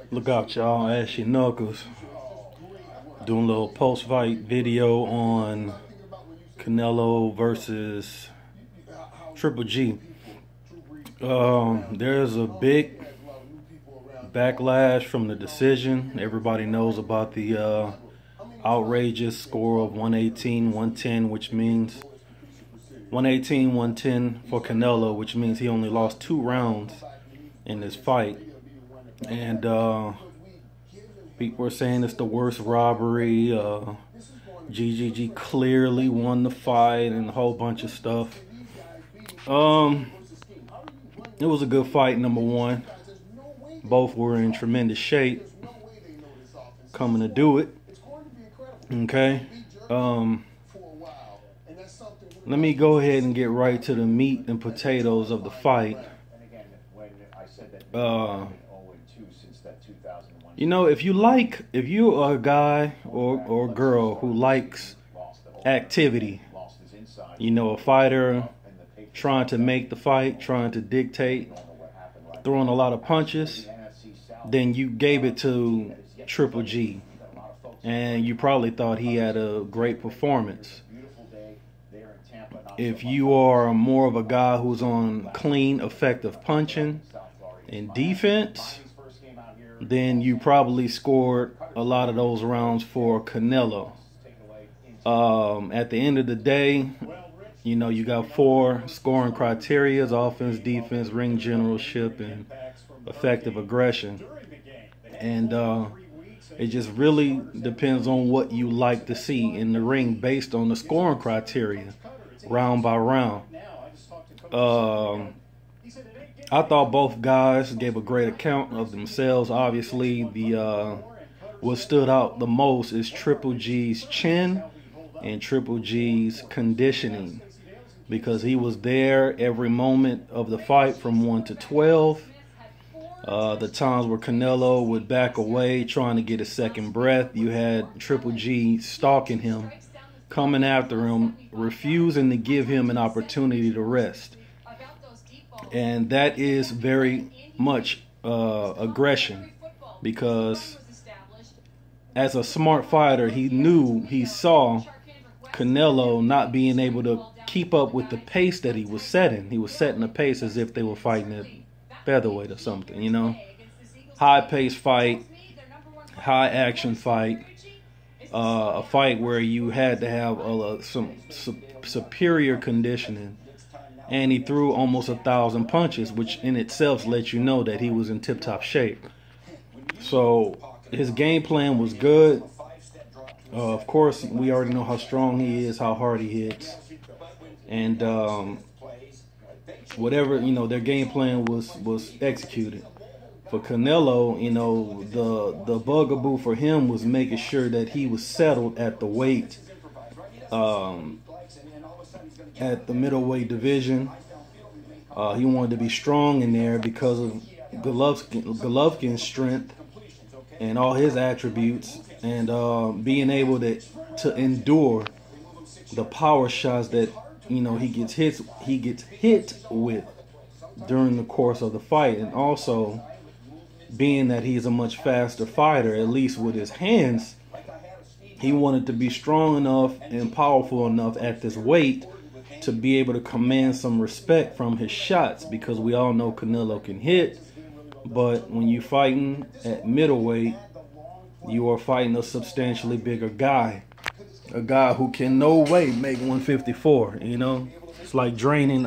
Look out, y'all. Ashy Knuckles doing a little post-fight video on Canelo versus Triple G. There's a big backlash from the decision. Everybody knows about the outrageous score of 118-110, which means 118-110 for Canelo, which means he only lost 2 rounds in this fight. And people are saying it's the worst robbery. GGG clearly won the fight and a whole bunch of stuff. It was a good fight, number one. Both were in tremendous shape coming to do it. Okay. Let me go ahead and get right to the meat and potatoes of the fight. You know, if you're a guy or girl who likes activity, you know, a fighter trying to make the fight, trying to dictate, throwing a lot of punches, then you gave it to Triple G. And you probably thought he had a great performance. If you are more of a guy who's on clean, effective punching and defense, then you probably scored a lot of those rounds for Canelo. At the end of the day, you know, you got 4 scoring criteria: offense, defense, ring generalship, and effective aggression. And it just really depends on what you like to see in the ring based on the scoring criteria, round by round. I thought both guys gave a great account of themselves. Obviously, what stood out the most is Triple G's chin and Triple G's conditioning, because he was there every moment of the fight from 1 to 12. The times where Canelo would back away trying to get a second breath, you had Triple G stalking him, coming after him, refusing to give him an opportunity to rest. And that is very much aggression, because as a smart fighter, he saw Canelo not being able to keep up with the pace that he was setting. He was setting the pace as if they were fighting at featherweight or something, you know. High-paced fight, high-action fight, a fight where you had to have some superior conditioning. And he threw almost 1,000 punches, which in itself lets you know that he was in tip-top shape. So his game plan was good. Of course, we already know how strong he is, how hard he hits. And whatever, you know, their game plan was executed. For Canelo, you know, the bugaboo for him was making sure that he was settled at the weight, at the middleweight division. He wanted to be strong in there because of Golovkin's strength and all his attributes, and being able to endure the power shots that, you know, he gets hit with during the course of the fight. And also, being that he's a much faster fighter, at least with his hands, he wanted to be strong enough and powerful enough at this weight to be able to command some respect from his shots, because we all know Canelo can hit, but when you're fighting at middleweight, you are fighting a substantially bigger guy, a guy who can no way make 154, you know. It's like draining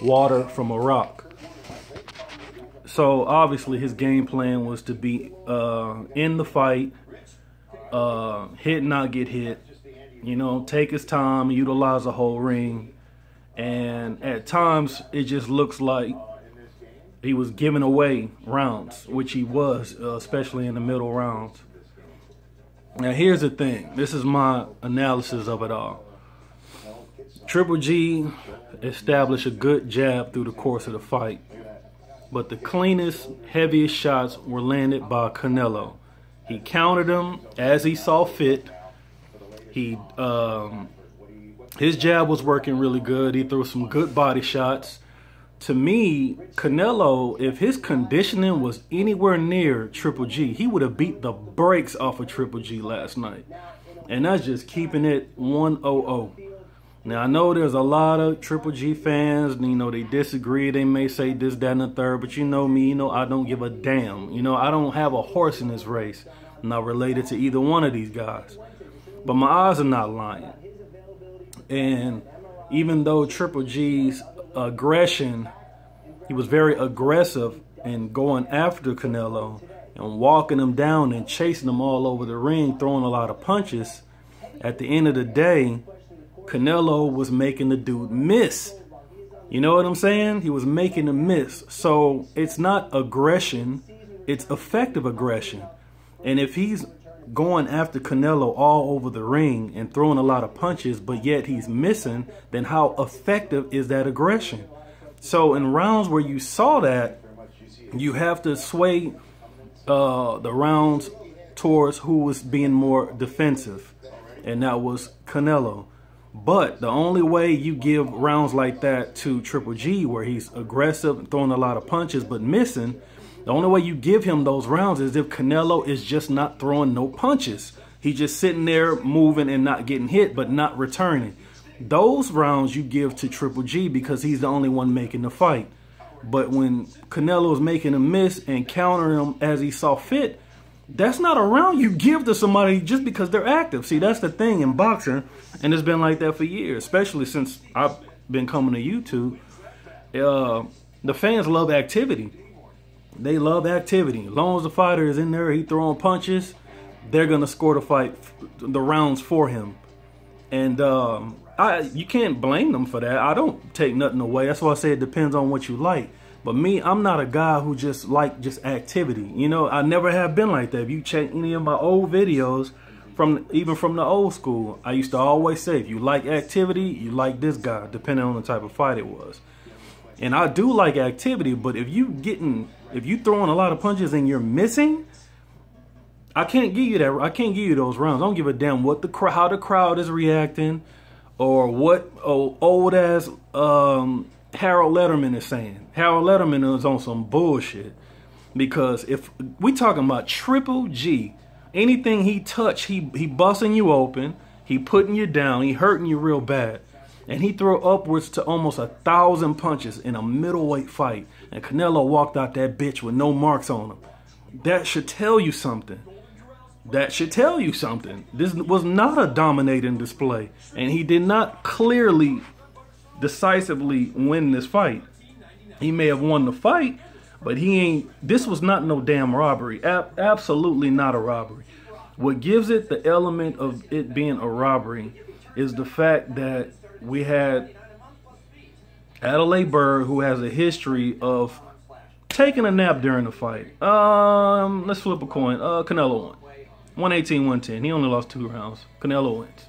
water from a rock. So obviously his game plan was to be in the fight, hit, not get hit, you know, take his time, utilize the whole ring. And at times it just looks like he was giving away rounds, which he was, especially in the middle rounds. Now here's the thing, this is my analysis of it all. Triple G established a good jab through the course of the fight, but the cleanest, heaviest shots were landed by Canelo. He countered him as he saw fit. His jab was working really good. He threw some good body shots. to me, Canelo, if his conditioning was anywhere near Triple G, he would have beat the brakes off of Triple G last night. And that's just keeping it 1-0-0. Now, I know there's a lot of Triple G fans, you know, they disagree. They may say this, that, and the third, but you know me, you know, I don't give a damn. You know, I don't have a horse in this race. I'm not related to either one of these guys. But my eyes are not lying. And even though Triple G's aggression, he was very aggressive in going after Canelo and walking him down and chasing him all over the ring, throwing a lot of punches, at the end of the day, Canelo was making the dude miss. You know what I'm saying? He was making him miss. So it's not aggression, it's effective aggression. And if he's going after Canelo all over the ring and throwing a lot of punches, but yet he's missing, then how effective is that aggression? So in rounds where you saw that, you have to sway the rounds towards who was being more defensive, and that was Canelo. But the only way you give rounds like that to Triple G, where he's aggressive and throwing a lot of punches but missing, the only way you give him those rounds is if Canelo is just not throwing no punches. He's just sitting there moving and not getting hit but not returning. Those rounds you give to Triple G because he's the only one making the fight. But when Canelo is making a miss and countering him as he saw fit, that's not a round you give to somebody just because they're active. See, that's the thing in boxing, and it's been like that for years, especially since I've been coming to YouTube. The fans love activity. They love activity. As long as the fighter is in there, he throwing punches, they're going to score the rounds for him. And you can't blame them for that. I don't take nothing away. That's why I say it depends on what you like. But me, I'm not a guy who just activity. You know, I never have been like that. If you check any of my old videos, even from the old school, I used to always say, if you like activity, you like this guy, depending on the type of fight it was. And I do like activity, but if you throwing a lot of punches and you're missing, I can't give you that. I can't give you those rounds. I don't give a damn how the crowd is reacting, or what old ass Harold Letterman is saying. Harold Letterman is on some bullshit, because if we talking about Triple G, anything he touch, he busting you open, he putting you down, he hurting you real bad, and he throw upwards to almost 1,000 punches in a middleweight fight, and Canelo walked out that bitch with no marks on him. That should tell you something. That should tell you something. This was not a dominating display, and he did not clearly, decisively win this fight. He may have won the fight, but this was not no damn robbery. Absolutely not a robbery. What gives it the element of it being a robbery is the fact that we had Adelaide Bird, who has a history of taking a nap during the fight. Let's flip a coin. Canelo won. 118, 110. He only lost 2 rounds. Canelo wins.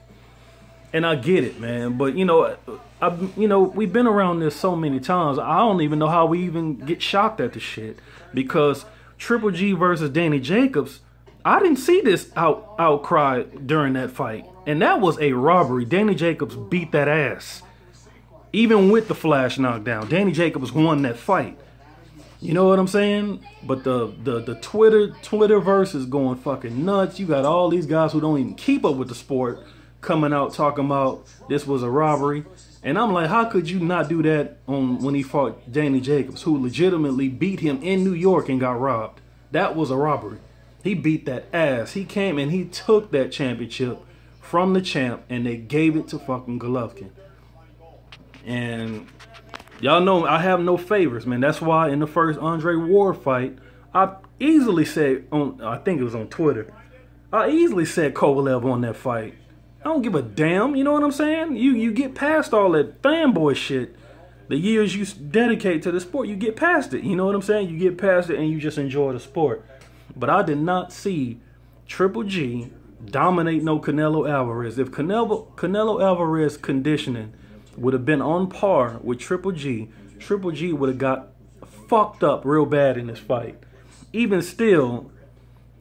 And I get it, man. But, we've been around this so many times. I don't even know how we even get shocked at the shit. Because Triple G versus Danny Jacobs, I didn't see this outcry during that fight. And that was a robbery. Danny Jacobs beat that ass. Even with the flash knockdown, Danny Jacobs won that fight. You know what I'm saying? But the Twitterverse is going fucking nuts. You got all these guys who don't even keep up with the sport coming out talking about this was a robbery. And I'm like, how could you not do that when he fought Danny Jacobs, who legitimately beat him in New York and got robbed? That was a robbery. He beat that ass. He came and he took that championship from the champ, and they gave it to fucking Golovkin. And y'all know I have no favorites, man. That's why in the first Andre Ward fight, I easily said, I think it was on Twitter, I easily said Kovalev won that fight. I don't give a damn, you know what I'm saying? You get past all that fanboy shit. The years you dedicate to the sport, you get past it. You know what I'm saying? You get past it and you just enjoy the sport. But I did not see Triple G dominate no Canelo Alvarez. If Canelo Alvarez conditioning would have been on par with Triple G would have got fucked up real bad in this fight. Even still,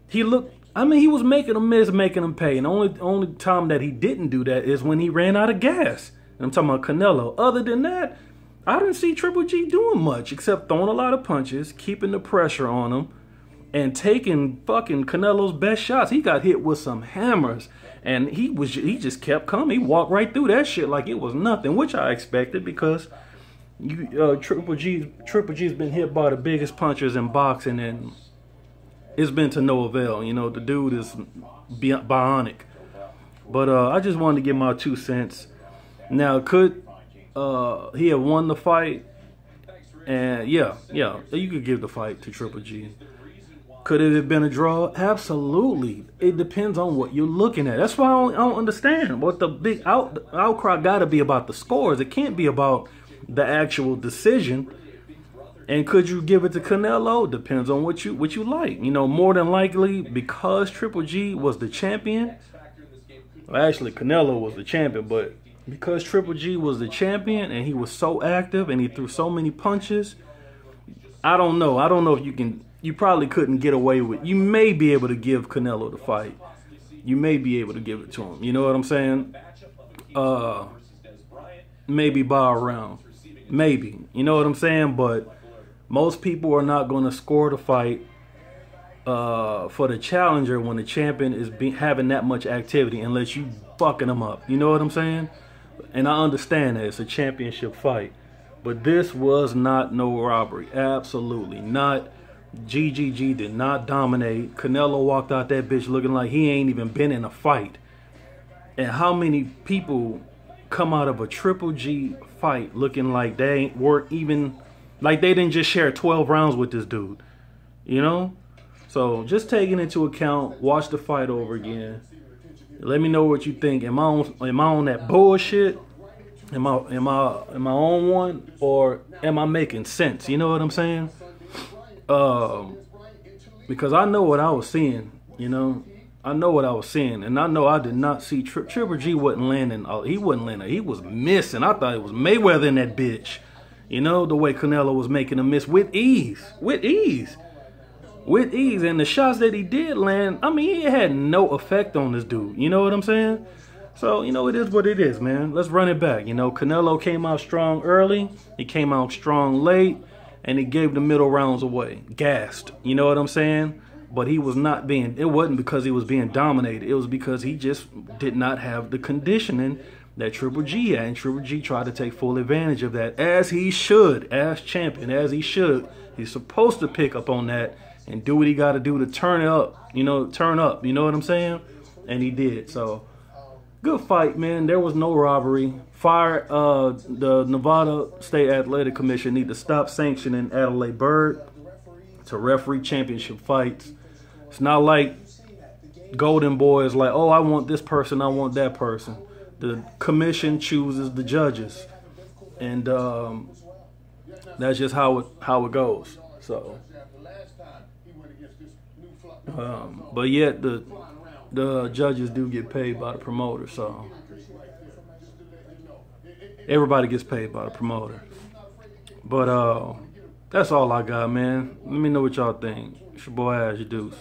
he was making him miss, making him pay. And the only time that he didn't do that is when he ran out of gas. And I'm talking about Canelo. Other than that, I didn't see Triple G doing much except throwing a lot of punches, keeping the pressure on him, and taking fucking Canelo's best shots. He got hit with some hammers, and he just kept coming. He walked right through that shit like it was nothing, which I expected because Triple G's been hit by the biggest punchers in boxing, and it's been to no avail. You know, the dude is bionic. But I just wanted to give my 2 cents. Now, could he have won the fight? And yeah, you could give the fight to Triple G. Could it have been a draw? Absolutely. It depends on what you're looking at. That's why I don't understand what the big outcry got to be about the scores. It can't be about the actual decision. And could you give it to Canelo? Depends on what you like. You know, more than likely, because Triple G was the champion. Well, actually, Canelo was the champion, but because Triple G was the champion and he was so active and he threw so many punches, I don't know. I don't know if you can. You probably couldn't get away with. You may be able to give Canelo the fight. You may be able to give it to him. You know what I'm saying? Maybe by a round. Maybe. You know what I'm saying? But most people are not going to score the fight for the challenger when the champion is having that much activity unless you fucking them up. You know what I'm saying? And I understand that it's a championship fight. But this was not no robbery. Absolutely not. GGG did not dominate. Canelo walked out that bitch looking like he ain't even been in a fight. And how many people come out of a Triple G fight looking like they weren't even, like they didn't just share 12 rounds with this dude, you know? So just taking into account, watch the fight over again. Let me know what you think. Am I on that bullshit? Am I on one, or am I making sense? You know what I'm saying? Because I know what I was seeing, you know. I know what I was seeing, and I know I did not see Triple G wasn't landing. He wasn't landing. He was missing. I thought it was Mayweather in that bitch. You know, the way Canelo was making him miss with ease. With ease. And the shots that he did land, I mean, it had no effect on this dude. You know what I'm saying? So, you know, it is what it is, man. Let's run it back. You know, Canelo came out strong early. He came out strong late. And he gave the middle rounds away. Gassed. You know what I'm saying? But he was not being, it wasn't because he was being dominated. It was because he just did not have the conditioning that Triple G had. And Triple G tried to take full advantage of that, as he should, as champion, as he should. He's supposed to pick up on that and do what he got to do to turn it up. You know, turn up. You know what I'm saying? And he did. So, good fight, man. There was no robbery. The Nevada State Athletic Commission need to stop sanctioning Adelaide Bird to referee championship fights. It's not like Golden Boy is like, oh, I want this person, I want that person. The commission chooses the judges, and that's just how it goes. So, but yet the judges do get paid by the promoter, so. Everybody gets paid by the promoter. But that's all I got, man. Let me know what y'all think. It's your boy Ash Deuce.